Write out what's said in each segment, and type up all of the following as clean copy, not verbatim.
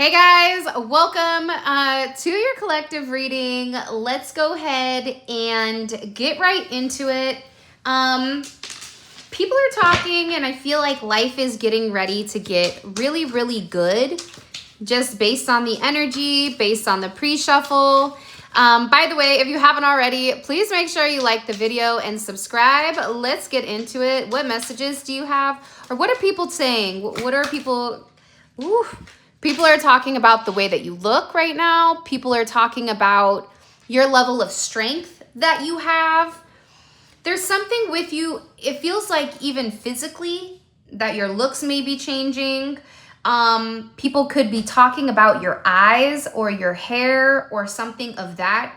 Hey guys, welcome to your collective reading. Let's go ahead and get right into it. People are talking and I feel like life is getting ready to get really, really good just based on the energy, based on the pre-shuffle. By the way, if you haven't already, please make sure you like the video and subscribe. Let's get into it. What messages do you have? Or what are people saying? What are people... Ooh. People are talking about the way that you look right now. People are talking about your level of strength that you have. There's something with you. It feels like even physically that your looks may be changing. People could be talking about your eyes or your hair or something of that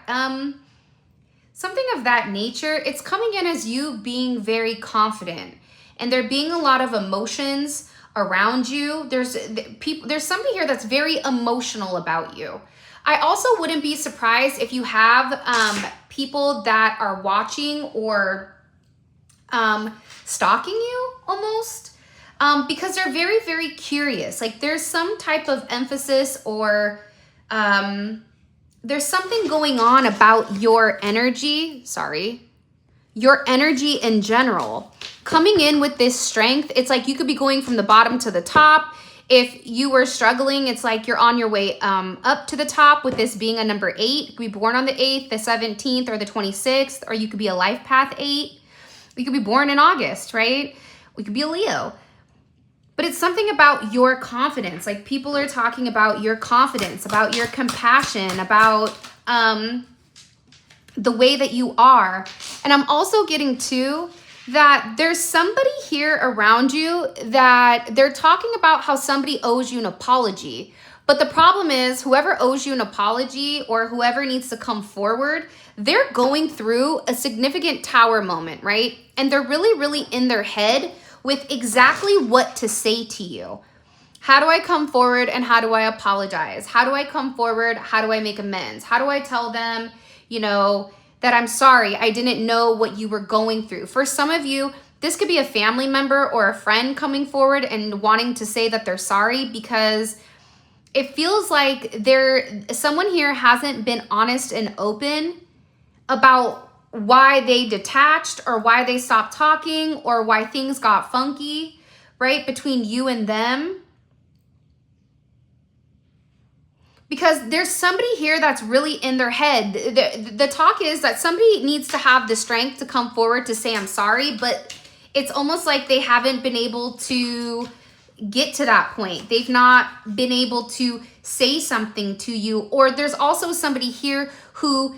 nature. It's coming in as you being very confident, and there being a lot of emotions around you. There's somebody here that's very emotional about you. I also wouldn't be surprised if you have people that are watching or stalking you almost, because they're very, very curious. Like there's some type of emphasis or there's something going on about your energy. Your energy in general. Coming in with this strength, it's like you could be going from the bottom to the top. If you were struggling, it's like you're on your way up to the top with this being a number 8. You could be born on the 8th, the 17th, or the 26th, or you could be a life path 8. You could be born in August, right? We could be a Leo. But it's something about your confidence. Like people are talking about your confidence, about your compassion, about the way that you are. And I'm also getting too that there's somebody here around you that they're talking about how somebody owes you an apology. But the problem is whoever owes you an apology or whoever needs to come forward, they're going through a significant tower moment, right? And they're really, really in their head with exactly what to say to you. How do I come forward and how do I apologize? How do I come forward? How do I make amends? How do I tell them, that I'm sorry, I didn't know what you were going through. For some of you, this could be a family member or a friend coming forward and wanting to say that they're sorry because it feels like someone here hasn't been honest and open about why they detached or why they stopped talking or why things got funky, right, between you and them. Because there's somebody here that's really in their head. The talk is that somebody needs to have the strength to come forward to say, I'm sorry, but it's almost like they haven't been able to get to that point. They've not been able to say something to you. Or there's also somebody here who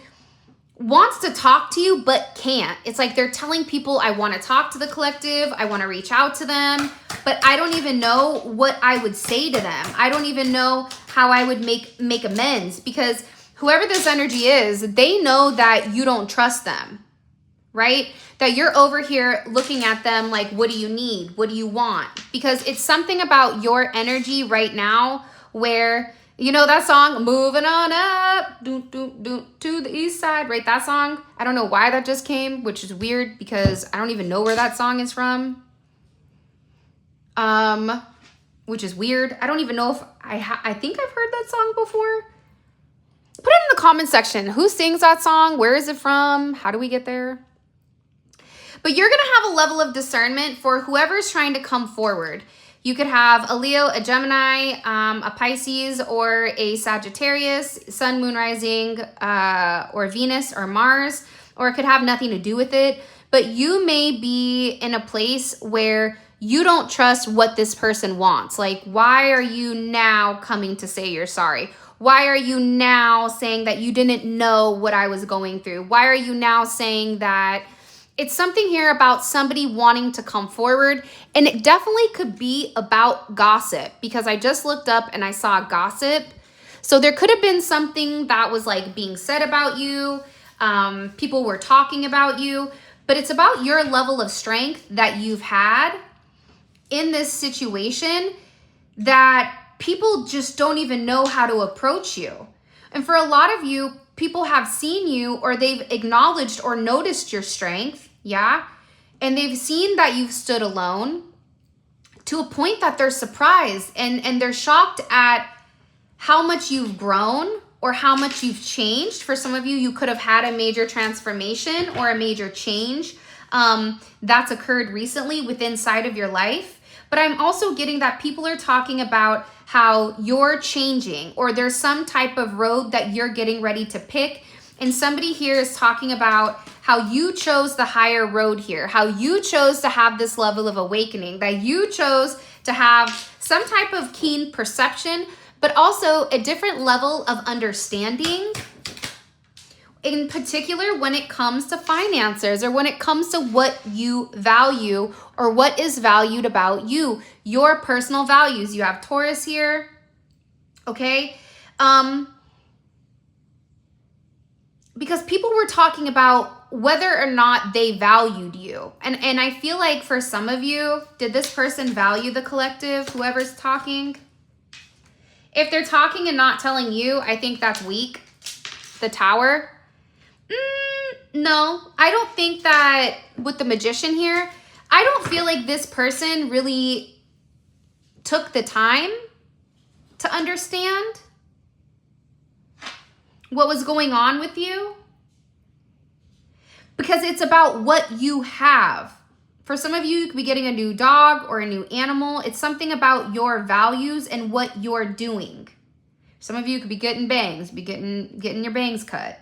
wants to talk to you but can't. It's like they're telling people, I want to talk to the collective, I want to reach out to them, but I don't even know what I would say to them. I don't even know how I would make amends, because whoever this energy is, they know that you don't trust them, right? That you're over here looking at them like, what do you need? What do you want? Because it's something about your energy right now where, that song, moving on up, to the east side, right? That song, I don't know why that just came, which is weird because I don't even know where that song is from. Which is weird. I don't even know if I think I've heard that song before. Put it in the comment section. Who sings that song? Where is it from? How do we get there? But you're going to have a level of discernment for whoever's trying to come forward. You could have a Leo, a Gemini, a Pisces, or a Sagittarius, Sun, Moon, Rising, or Venus, or Mars, or it could have nothing to do with it. But you may be in a place where you don't trust what this person wants. Like, why are you now coming to say you're sorry? Why are you now saying that you didn't know what I was going through? Why are you now saying that? It's something here about somebody wanting to come forward, and it definitely could be about gossip, because I just looked up and I saw gossip. So there could have been something that was like being said about you. People were talking about you, but it's about your level of strength that you've had in this situation that people just don't even know how to approach you. And for a lot of you, people have seen you or they've acknowledged or noticed your strength. Yeah. And they've seen that you've stood alone to a point that they're surprised and they're shocked at how much you've grown or how much you've changed. For some of you, you could have had a major transformation or a major change that's occurred recently within inside of your life. But I'm also getting that people are talking about how you're changing, or there's some type of road that you're getting ready to pick. And somebody here is talking about how you chose the higher road here, how you chose to have this level of awakening, that you chose to have some type of keen perception, but also a different level of understanding, in particular when it comes to finances, or when it comes to what you value or what is valued about you, your personal values. You have Taurus here, okay? Because people were talking about whether or not they valued you. And I feel like for some of you, did this person value the collective, whoever's talking? If they're talking and not telling you, I think that's weak. The Tower. No, I don't think that with the Magician here, I don't feel like this person really took the time to understand what was going on with you. Because it's about what you have. For some of you, you could be getting a new dog or a new animal. It's something about your values and what you're doing. Some of you could be getting bangs, be getting your bangs cut.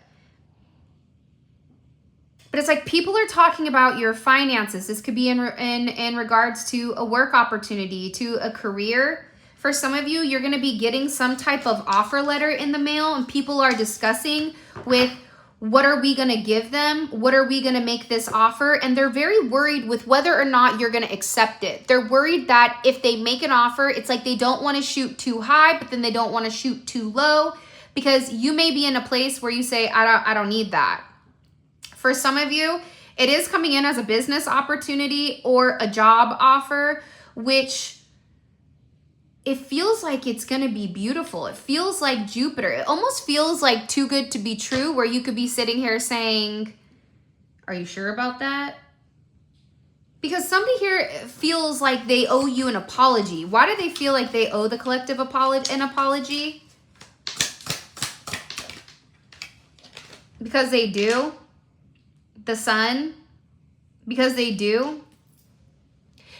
But it's like people are talking about your finances. This could be in regards to a work opportunity, to a career. For some of you, you're going to be getting some type of offer letter in the mail, and people are discussing with what are we going to give them? What are we going to make this offer? And they're very worried with whether or not you're going to accept it. They're worried that if they make an offer, it's like they don't want to shoot too high, but then they don't want to shoot too low, because you may be in a place where you say, I don't need that. For some of you, it is coming in as a business opportunity or a job offer, which it feels like it's going to be beautiful. It feels like Jupiter. It almost feels like too good to be true, where you could be sitting here saying, are you sure about that? Because somebody here feels like they owe you an apology. Why do they feel like they owe the collective an apology? Because they do. The Sun. Because they do.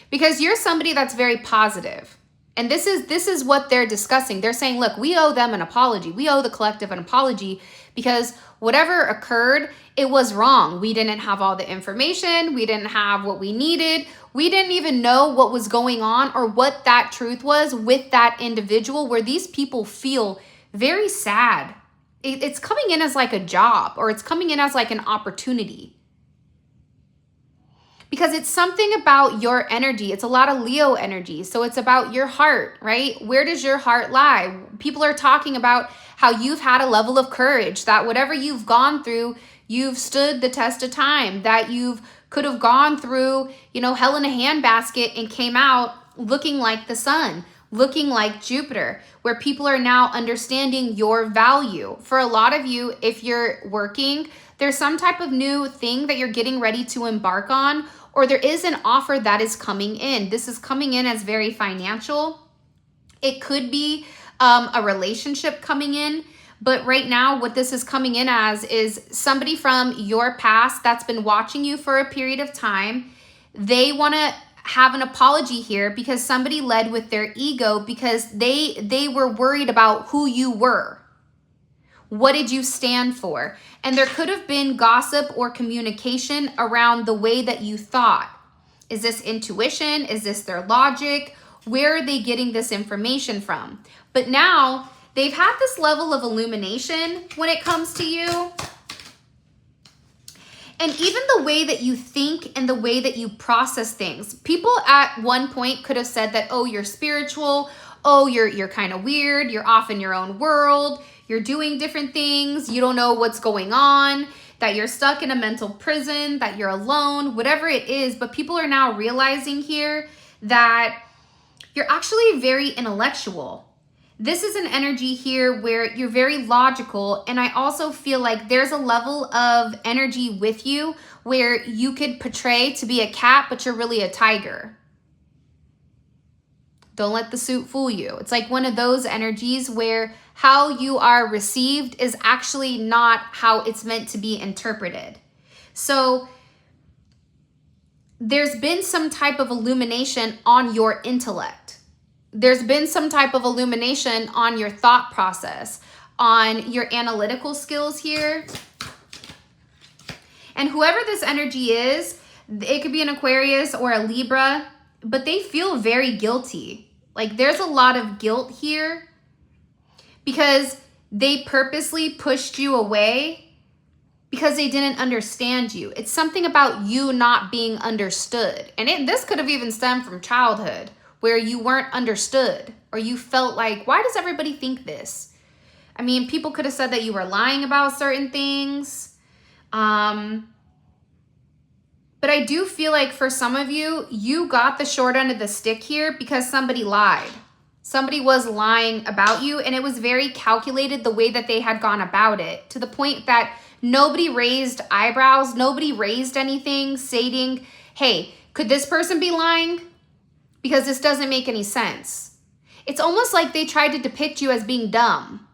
Because you're somebody that's very positive. And this is what they're discussing. They're saying, look, we owe them an apology. We owe the collective an apology because whatever occurred, it was wrong. We didn't have all the information. We didn't have what we needed. We didn't even know what was going on or what that truth was with that individual, where these people feel very sad. It's coming in as like a job, or it's coming in as like an opportunity. Because it's something about your energy. It's a lot of Leo energy. So it's about your heart, right? Where does your heart lie? People are talking about how you've had a level of courage, that whatever you've gone through, you've stood the test of time, that you've could have gone through, hell in a handbasket and came out looking like the Sun, looking like Jupiter, where people are now understanding your value. For a lot of you, if you're working, there's some type of new thing that you're getting ready to embark on, or there is an offer that is coming in. This is coming in as very financial. It could be a relationship coming in, but right now what this is coming in as is somebody from your past that's been watching you for a period of time. They want to have an apology here because somebody led with their ego, because they were worried about who you were. What did you stand for? And there could have been gossip or communication around the way that you thought. Is this intuition? Is this their logic? Where are they getting this information from? But now they've had this level of illumination when it comes to you. And even the way that you think and the way that you process things. People at one point could have said that, oh, you're spiritual. Oh, you're kind of weird. You're off in your own world. You're doing different things. You don't know what's going on, that you're stuck in a mental prison, that you're alone, whatever it is. But people are now realizing here that you're actually very intellectual. This is an energy here where you're very logical. And I also feel like there's a level of energy with you where you could portray to be a cat, but you're really a tiger. Don't let the suit fool you. It's like one of those energies where how you are received is actually not how it's meant to be interpreted. So there's been some type of illumination on your intellect. There's been some type of illumination on your thought process, on your analytical skills here. And whoever this energy is, it could be an Aquarius or a Libra, but they feel very guilty. Like there's a lot of guilt here because they purposely pushed you away because they didn't understand you. It's something about you not being understood. And this could have even stemmed from childhood where you weren't understood or you felt like, why does everybody think this? I mean, people could have said that you were lying about certain things. But I do feel like for some of you, you got the short end of the stick here because somebody lied. Somebody was lying about you, and it was very calculated the way that they had gone about it, to the point that nobody raised eyebrows, nobody raised anything stating, hey, could this person be lying? Because this doesn't make any sense. It's almost like they tried to depict you as being dumb,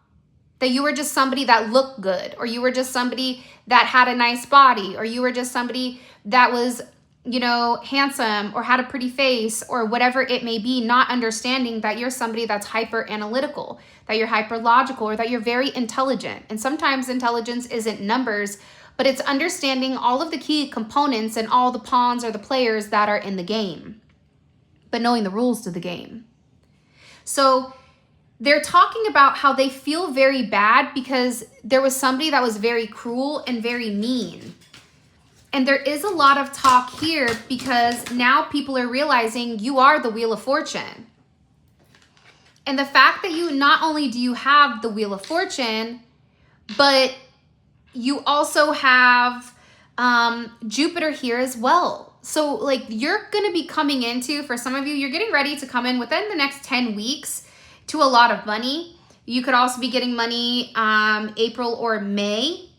that you were just somebody that looked good, or you were just somebody that had a nice body, or you were just somebody that was, you know, handsome or had a pretty face or whatever it may be, not understanding that you're somebody that's hyper analytical, that you're hyper logical, or that you're very intelligent. And sometimes intelligence isn't numbers, but it's understanding all of the key components and all the pawns or the players that are in the game, but knowing the rules to the game. So they're talking about how they feel very bad because there was somebody that was very cruel and very mean. And there is a lot of talk here because now people are realizing you are the Wheel of Fortune. And the fact that you not only do you have the Wheel of Fortune, but you also have Jupiter here as well. So like you're going to be coming into, for some of you, you're getting ready to come in within the next 10 weeks to a lot of money. You could also be getting money April or May.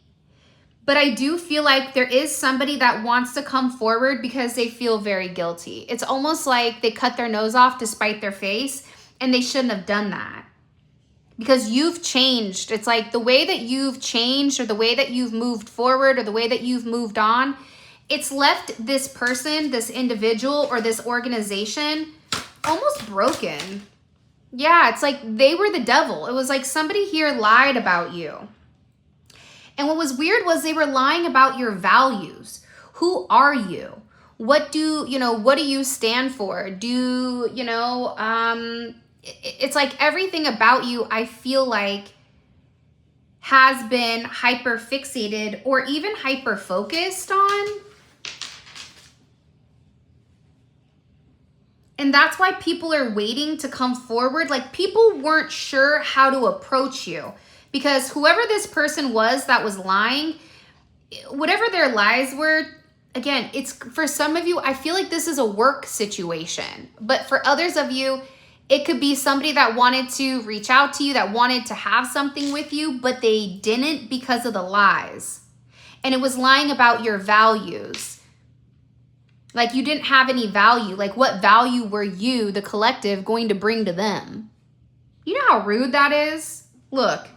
But I do feel like there is somebody that wants to come forward because they feel very guilty. It's almost like they cut their nose off to spite their face, and they shouldn't have done that. Because you've changed. It's like the way that you've changed, or the way that you've moved forward, or the way that you've moved on, it's left this person, this individual, or this organization almost broken. Yeah, it's like they were the devil. It was like somebody here lied about you. And what was weird was they were lying about your values. Who are you? What do you stand for? It's like everything about you, I feel like, has been hyper fixated or even hyper focused on. And that's why people are waiting to come forward. Like people weren't sure how to approach you. Because whoever this person was that was lying, whatever their lies were, again, it's for some of you, I feel like this is a work situation. But for others of you, it could be somebody that wanted to reach out to you, that wanted to have something with you, but they didn't because of the lies. And it was lying about your values. Like you didn't have any value. Like what value were you, the collective, going to bring to them? You know how rude that is? Look.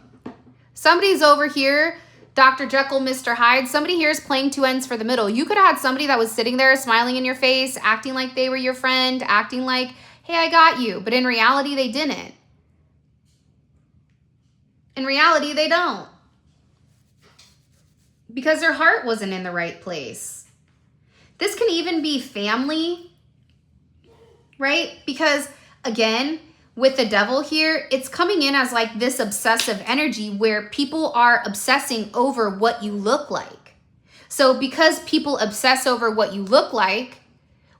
Somebody's over here, Dr. Jekyll, Mr. Hyde. Somebody here is playing two ends for the middle. You could have had somebody that was sitting there smiling in your face, acting like they were your friend, acting like, hey, I got you. But in reality, they didn't. In reality, they don't. Because their heart wasn't in the right place. This can even be family, right? Because, again, with the devil here, it's coming in as like this obsessive energy where people are obsessing over what you look like. So because people obsess over what you look like,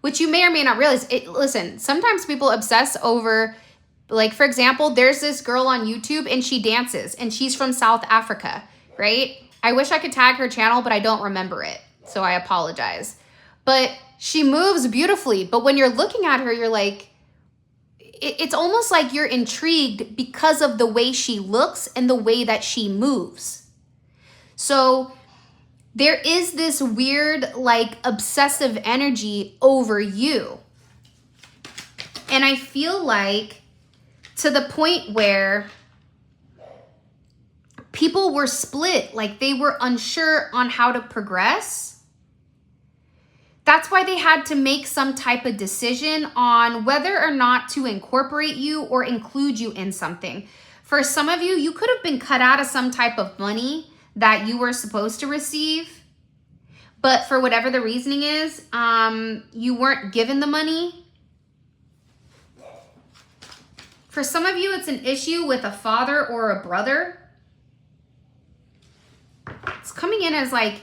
which you may or may not realize, listen, sometimes people obsess over, like for example, there's this girl on YouTube and she dances and she's from South Africa, right? I wish I could tag her channel, but I don't remember it. So I apologize. But she moves beautifully. But when you're looking at her, you're like, it's almost like you're intrigued because of the way she looks and the way that she moves. So there is this weird, like, obsessive energy over you. And I feel like to the point where people were split, like they were unsure on how to progress. That's why they had to make some type of decision on whether or not to incorporate you or include you in something. For some of you, you could have been cut out of some type of money that you were supposed to receive, but for whatever the reasoning is, you weren't given the money. For some of you, it's an issue with a father or a brother. It's coming in as like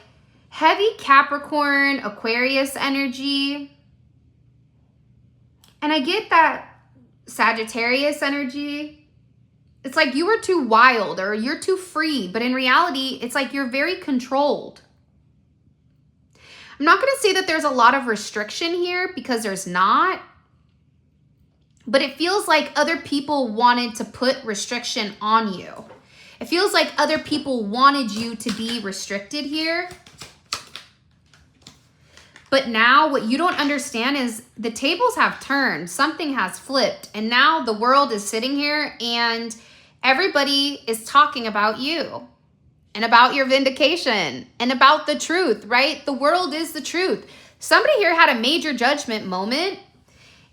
heavy Capricorn, Aquarius energy. And I get that Sagittarius energy. It's like you were too wild or you're too free, but in reality, it's like you're very controlled. I'm not going to say that there's a lot of restriction here because there's not, but it feels like other people wanted to put restriction on you. It feels like other people wanted you to be restricted here. But now what you don't understand is the tables have turned. Something has flipped. And now the world is sitting here and everybody is talking about you and about your vindication and about the truth, right? The world is the truth. Somebody here had a major judgment moment.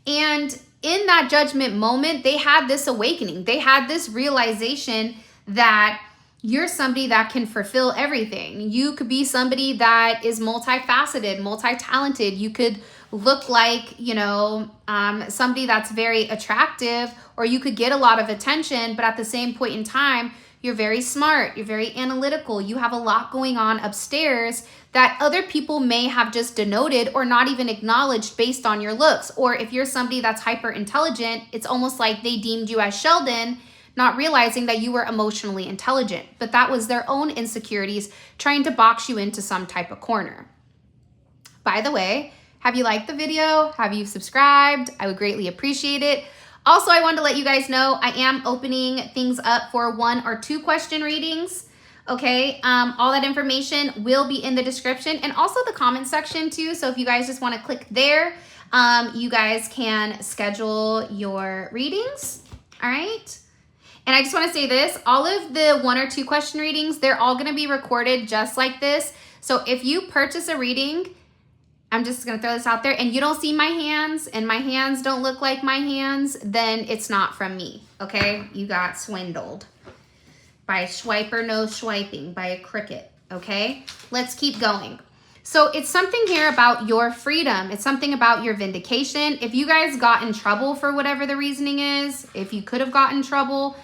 And in that judgment moment, they had this awakening. They had this realization that you're somebody that can fulfill everything. You could be somebody that is multifaceted, multi-talented. You could look like, somebody that's very attractive, or you could get a lot of attention, but at the same point in time, you're very smart, you're very analytical, you have a lot going on upstairs that other people may have just denoted or not even acknowledged based on your looks. Or if you're somebody that's hyper intelligent, it's almost like they deemed you as Sheldon, not realizing that you were emotionally intelligent, but that was their own insecurities trying to box you into some type of corner. By the way, have you liked the video? Have you subscribed? I would greatly appreciate it. Also, I wanted to let you guys know I am opening things up for 1 or 2 question readings. Okay, all that information will be in the description and also the comment section too. So if you guys just want to click there, you guys can schedule your readings. All right. And I just want to say this, all of the 1 or 2 question readings, they're all going to be recorded just like this. So if you purchase a reading, I'm just going to throw this out there, and you don't see my hands and my hands don't look like my hands, then it's not from me, okay? You got swindled by a swiper, no swiping, by a cricket, okay? Let's keep going. So it's something here about your freedom. It's something about your vindication. If you guys got in trouble for whatever the reasoning is, if you could have gotten in trouble,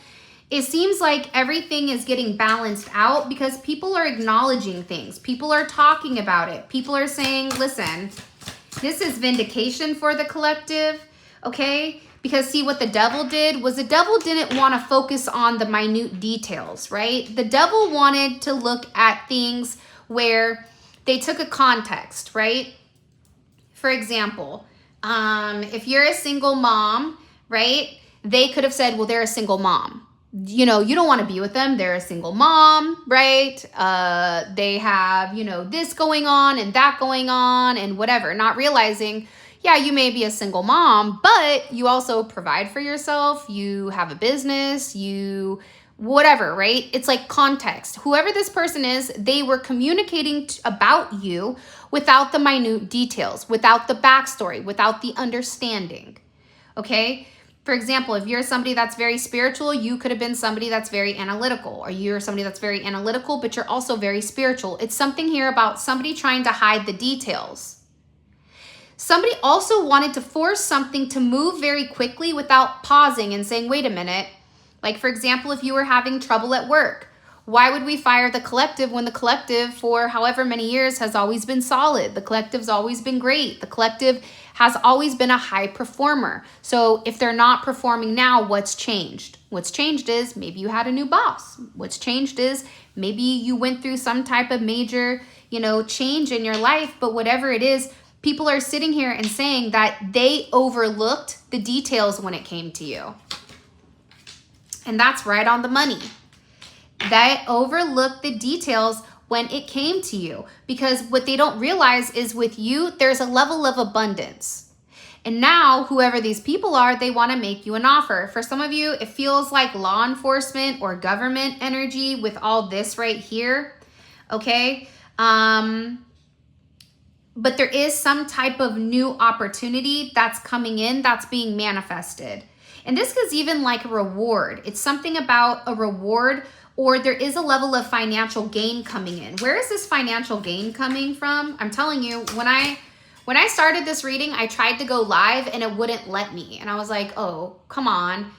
it seems like everything is getting balanced out because people are acknowledging things. People are talking about it. People are saying, listen, this is vindication for the collective, okay? Because see, what the devil did was the devil didn't want to focus on the minute details, right? The devil wanted to look at things where they took a context, right? For example, if you're a single mom, right? They could have said, well, they're a single mom. You don't want to be with them. They're a single mom, right? They have, this going on and that going on and whatever, not realizing, yeah, you may be a single mom, but you also provide for yourself. You have a business, whatever, right? It's like context. Whoever this person is, they were communicating about you without the minute details, without the backstory, without the understanding, okay? For example, if you're somebody that's very spiritual, you could have been somebody that's very analytical, or you're somebody that's very analytical, but you're also very spiritual. It's something here about somebody trying to hide the details. Somebody also wanted to force something to move very quickly without pausing and saying, wait a minute. Like, for example, if you were having trouble at work, why would we fire the collective when the collective for however many years has always been solid? The collective's always been great. The collective has always been a high performer. So if they're not performing now, what's changed? What's changed is maybe you had a new boss. What's changed is maybe you went through some type of major, change in your life, but whatever it is, people are sitting here and saying that they overlooked the details when it came to you. And that's right on the money. They overlooked the details when it came to you, because what they don't realize is with you, there's a level of abundance. And now, whoever these people are, they want to make you an offer. For some of you, it feels like law enforcement or government energy with all this right here, okay? But there is some type of new opportunity that's coming in, that's being manifested. And this is even like a reward. It's something about a reward, or there is a level of financial gain coming in. Where is this financial gain coming from? I'm telling you, when I started this reading, I tried to go live and it wouldn't let me. And I was like, oh, come on.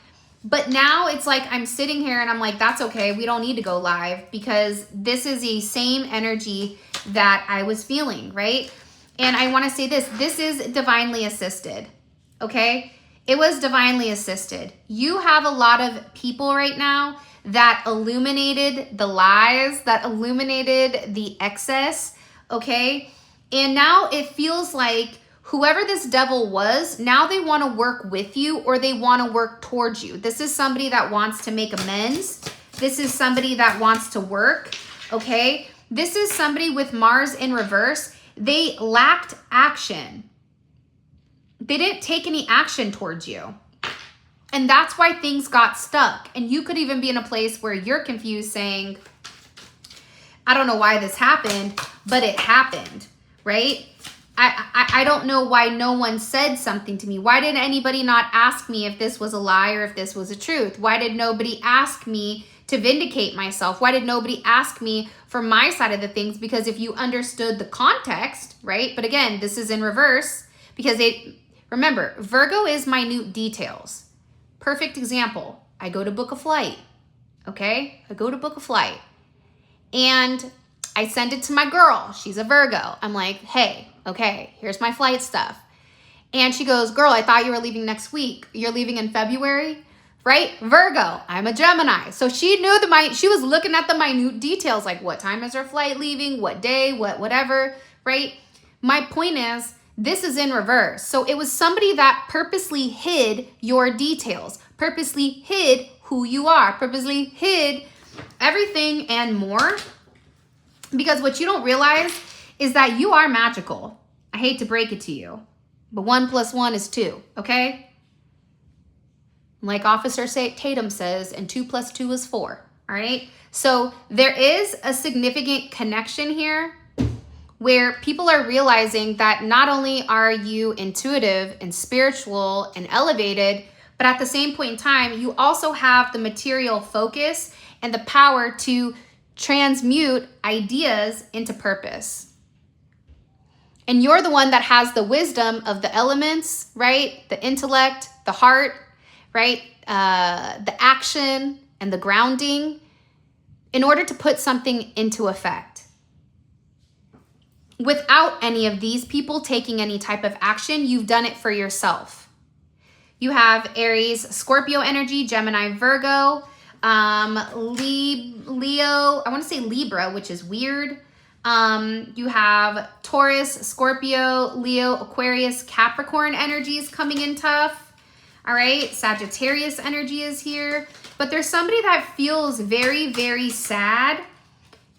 But now it's like I'm sitting here and I'm like, that's okay. We don't need to go live because this is the same energy that I was feeling, right? And I want to say this is divinely assisted, okay? It was divinely assisted. You have a lot of people right now that illuminated the lies, that illuminated the excess, okay? And now it feels like whoever this devil was, now they want to work with you or they want to work towards you. This is somebody that wants to make amends. This is somebody that wants to work, okay? This is somebody with Mars in reverse. They lacked action. They didn't take any action towards you. And that's why things got stuck. And you could even be in a place where you're confused saying, I don't know why this happened, but it happened, right? I don't know why no one said something to me. Why did anybody not ask me if this was a lie or if this was a truth? Why did nobody ask me to vindicate myself? Why did nobody ask me for my side of the things? Because if you understood the context, right? But again, this is in reverse because remember, Virgo is minute details. Perfect example. I go to book a flight, okay? I go to book a flight and I send it to my girl. She's a Virgo. I'm like, hey, okay, here's my flight stuff. And she goes, girl, I thought you were leaving next week. You're leaving in February, right? Virgo, I'm a Gemini. So she knew she was looking at the minute details, like what time is her flight leaving, what day, whatever, right? My point is, this is in reverse. So it was somebody that purposely hid your details, purposely hid who you are, purposely hid everything and more. Because what you don't realize is that you are magical. I hate to break it to you, but 1 + 1 is 2, okay? Like Officer Tatum says, and 2 + 2 is 4, all right? So there is a significant connection here where people are realizing that not only are you intuitive and spiritual and elevated, but at the same point in time, you also have the material focus and the power to transmute ideas into purpose. And you're the one that has the wisdom of the elements, right? The intellect, the heart, right? The action and the grounding in order to put something into effect. Without any of these people taking any type of action, you've done it for yourself. You have Aries, Scorpio energy, Gemini, Virgo, Leo, I want to say Libra, which is weird. You have Taurus, Scorpio, Leo, Aquarius, Capricorn energies coming in tough. All right, Sagittarius energy is here. But there's somebody that feels very, very sad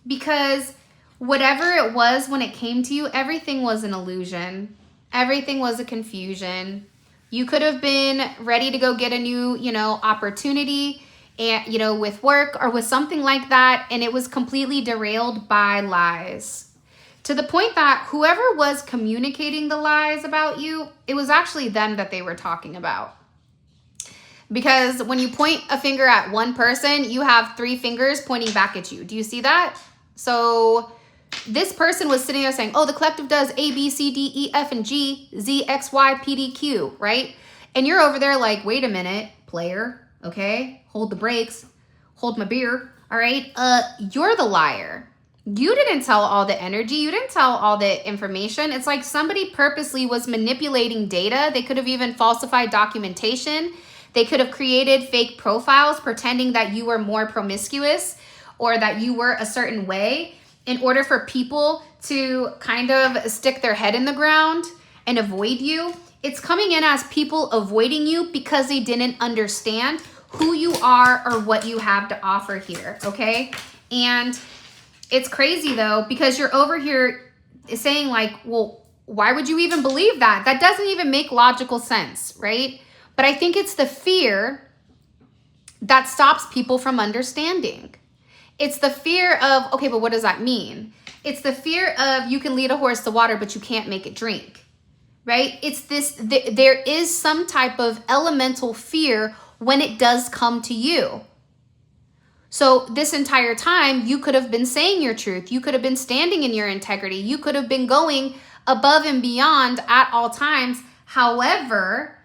because whatever it was when it came to you, everything was an illusion. Everything was a confusion. You could have been ready to go get a new, opportunity and, with work or with something like that. And it was completely derailed by lies to the point that whoever was communicating the lies about you, it was actually them that they were talking about. Because when you point a finger at one person, you have 3 fingers pointing back at you. Do you see that? So this person was sitting there saying, oh, the collective does A, B, C, D, E, F, and G, Z, X, Y, P, D, Q, right? And you're over there like, wait a minute, player, okay? Hold the brakes, hold my beer, all right? You're the liar. You didn't tell all the energy. You didn't tell all the information. It's like somebody purposely was manipulating data. They could have even falsified documentation. They could have created fake profiles pretending that you were more promiscuous or that you were a certain way in order for people to kind of stick their head in the ground and avoid you. It's coming in as people avoiding you because they didn't understand who you are or what you have to offer here, okay? And it's crazy though, because you're over here saying like, well, why would you even believe that? That doesn't even make logical sense, right? But I think it's the fear that stops people from understanding. It's the fear of, okay, but what does that mean? It's the fear of you can lead a horse to water, but you can't make it drink, right? It's this, there is some type of elemental fear when it does come to you. So this entire time, you could have been saying your truth. You could have been standing in your integrity. You could have been going above and beyond at all times. However,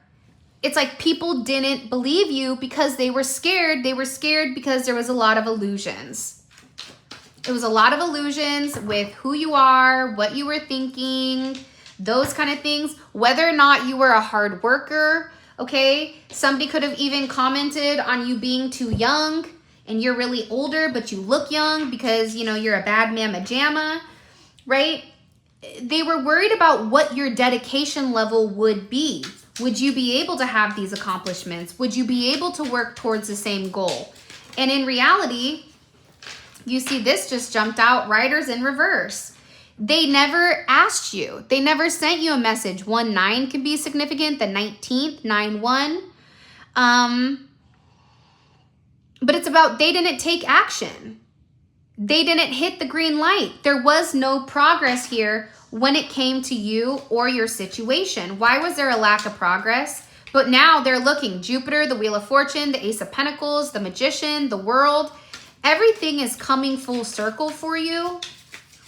it's like people didn't believe you because they were scared. They were scared because there was a lot of illusions. It was a lot of illusions with who you are, what you were thinking, those kind of things. Whether or not you were a hard worker, okay? Somebody could have even commented on you being too young and you're really older, but you look young because, you know, you're a bad mamma jamma, right? They were worried about what your dedication level would be. Would you be able to have these accomplishments? Would you be able to work towards the same goal? And in reality, you see this just jumped out, riders in reverse. They never asked you. They never sent you a message. 1-9 can be significant, the 19th, 9-1. But it's about they didn't take action. They didn't hit the green light. There was no progress here when it came to you or your situation. Why was there a lack of progress? But now they're looking. Jupiter, the Wheel of Fortune, the Ace of Pentacles, the Magician, the World. Everything is coming full circle for you.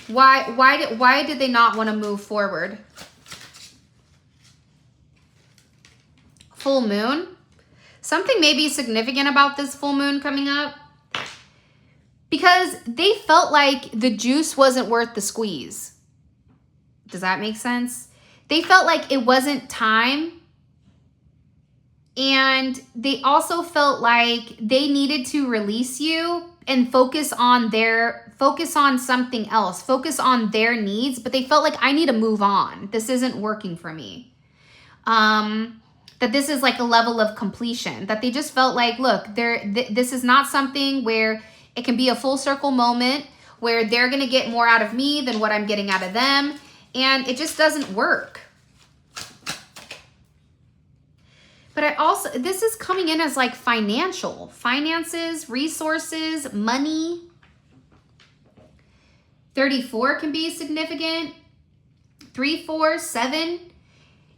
Why did they not want to move forward? Full moon. Something may be significant about this full moon coming up because they felt like the juice wasn't worth the squeeze. Does that make sense? They felt like it wasn't time. And they also felt like they needed to release you and focus on something else, focus on their needs. But they felt like, I need to move on. This isn't working for me. That this is like a level of completion, that they just felt like, look, this is not something where it can be a full circle moment where they're going to get more out of me than what I'm getting out of them. And it just doesn't work. But this is coming in as like finances, resources, money. 34 can be significant. 3, 4, 7.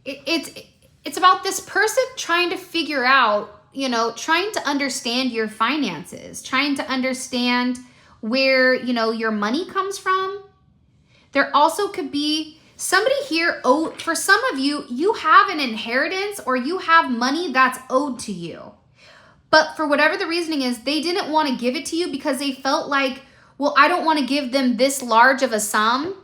It's about this person trying to figure out, you know, trying to understand your finances, trying to understand where, you know, your money comes from. There also could be somebody here, for some of you, you have an inheritance or you have money that's owed to you. But for whatever the reasoning is, they didn't want to give it to you because they felt like, well, I don't want to give them this large of a sum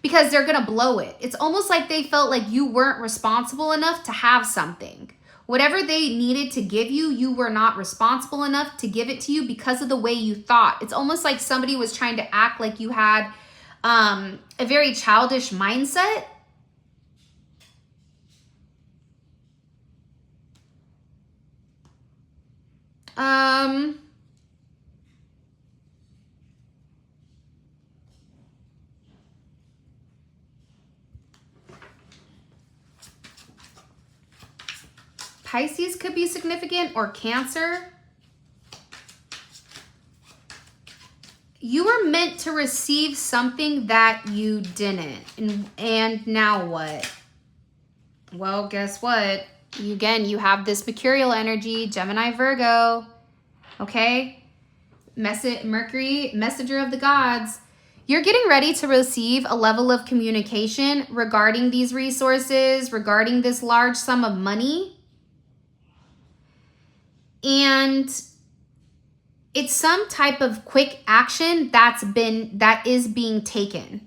because they're going to blow it. It's almost like they felt like you weren't responsible enough to have something. Whatever they needed to give you, you were not responsible enough to give it to you because of the way you thought. It's almost like somebody was trying to act like you had a very childish mindset. Pisces could be significant, or Cancer. You were meant to receive something that you didn't. And now what? Well, guess what? You have this mercurial energy, Gemini, Virgo. Okay? Mercury, messenger of the gods. You're getting ready to receive a level of communication regarding these resources, regarding this large sum of money. And it's some type of quick action that is being taken.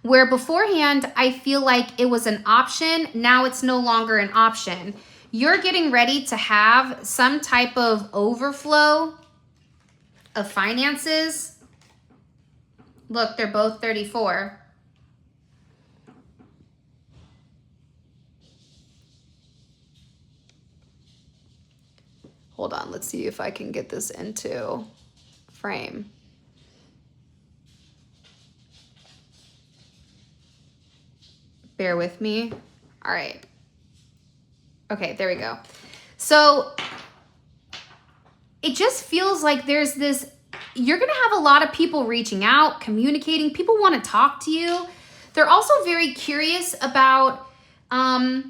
Where beforehand, I feel like it was an option. Now it's no longer an option. You're getting ready to have some type of overflow of finances. Look, they're both 34. Hold on, let's see if I can get this into frame. Bear with me. All right. Okay, there we go. So it just feels like there's this, you're going to have a lot of people reaching out, communicating. People want to talk to you. They're also very curious about how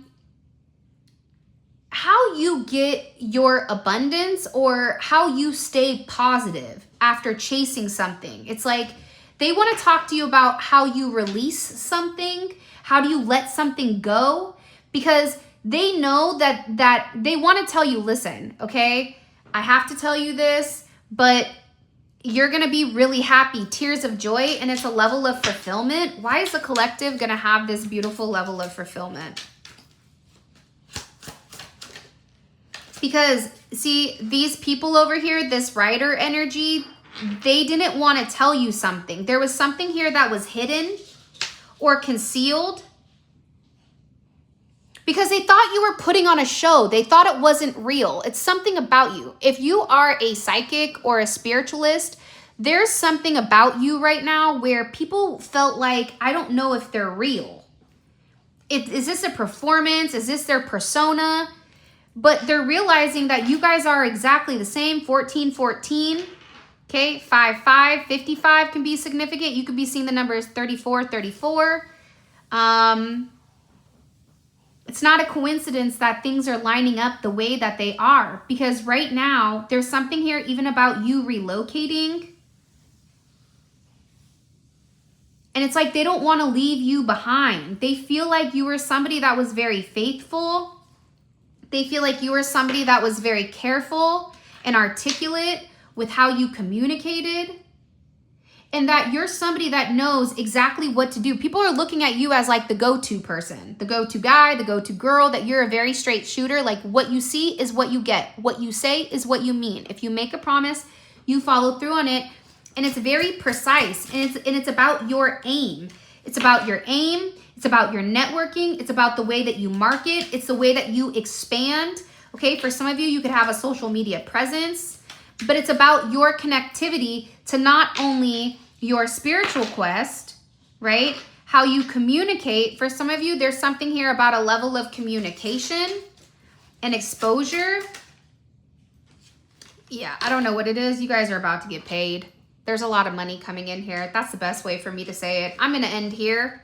you get your abundance or how you stay positive after chasing something. It's like they want to talk to you about how you release something. How do you let something go? Because they know that they want to tell you, listen, okay, I have to tell you this, but you're going to be really happy, tears of joy, and it's a level of fulfillment. Why is the collective going to have this beautiful level of fulfillment? Because, see, these people over here, this rider energy, they didn't want to tell you something. There was something here that was hidden or concealed because they thought you were putting on a show. They thought it wasn't real. It's something about you. If you are a psychic or a spiritualist, there's something about you right now where people felt like, I don't know if they're real. Is this a performance? Is this their persona? But they're realizing that you guys are exactly the same. 1414, okay? 55, 55 can be significant. You could be seeing the numbers 34, 34. It's not a coincidence that things are lining up the way that they are, because right now there's something here even about you relocating. And it's like they don't want to leave you behind. They feel like you were somebody that was very faithful. They feel like you were somebody that was very careful and articulate with how you communicated. And that you're somebody that knows exactly what to do. People are looking at you as like the go-to person, the go-to guy, the go-to girl, that you're a very straight shooter. Like what you see is what you get. What you say is what you mean. If you make a promise, you follow through on it. And it's very precise. And it's about your aim. It's about your aim. It's about your networking. It's about the way that you market. It's the way that you expand. Okay, for some of you, you could have a social media presence. But it's about your connectivity to not only your spiritual quest, right? How you communicate. For some of you, there's something here about a level of communication and exposure. Yeah, I don't know what it is. You guys are about to get paid. There's a lot of money coming in here. That's the best way for me to say it. I'm going to end here.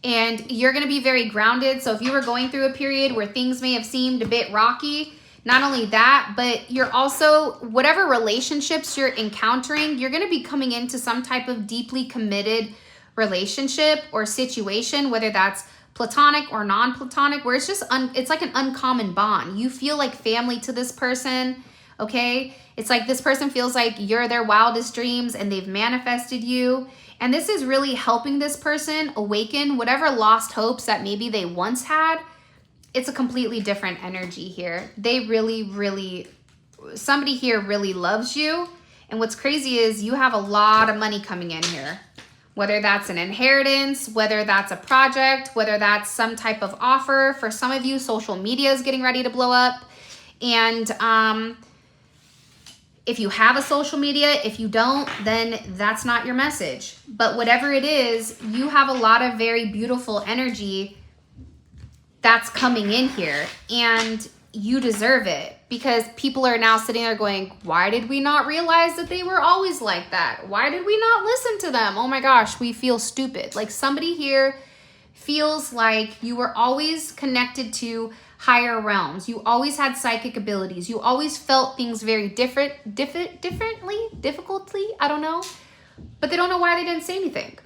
And you're going to be very grounded. So if you were going through a period where things may have seemed a bit rocky, not only that, but you're also, whatever relationships you're encountering, you're going to be coming into some type of deeply committed relationship or situation, whether that's platonic or non-platonic, where it's just, it's like an uncommon bond. You feel like family to this person, okay? It's like this person feels like you're their wildest dreams and they've manifested you. And this is really helping this person awaken whatever lost hopes that maybe they once had. It's a completely different energy here. They really, somebody here really loves you. And what's crazy is you have a lot of money coming in here. Whether that's an inheritance, whether that's a project, whether that's some type of offer. For some of you, social media is getting ready to blow up. And if you have a social media, if you don't, then that's not your message. But whatever it is, you have a lot of very beautiful energy that's coming in here, and you deserve it, because people are now sitting there going, why did we not realize that they were always like that? Why did we not listen to them? Oh my gosh, we feel stupid. Like somebody here feels like you were always connected to higher realms. You always had psychic abilities. You always felt things very difficultly, I don't know. But they don't know why they didn't say anything.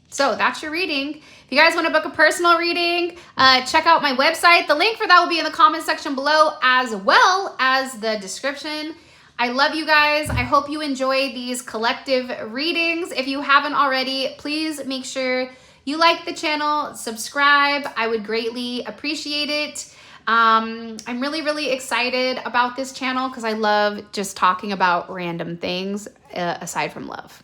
So that's your reading. If you guys want to book a personal reading, check out my website. The link for that will be in the comment section below, as well as the description. I love you guys. I hope you enjoy these collective readings. If you haven't already, please make sure you like the channel, subscribe. I would greatly appreciate it. I'm really excited about this channel because I love just talking about random things aside from love.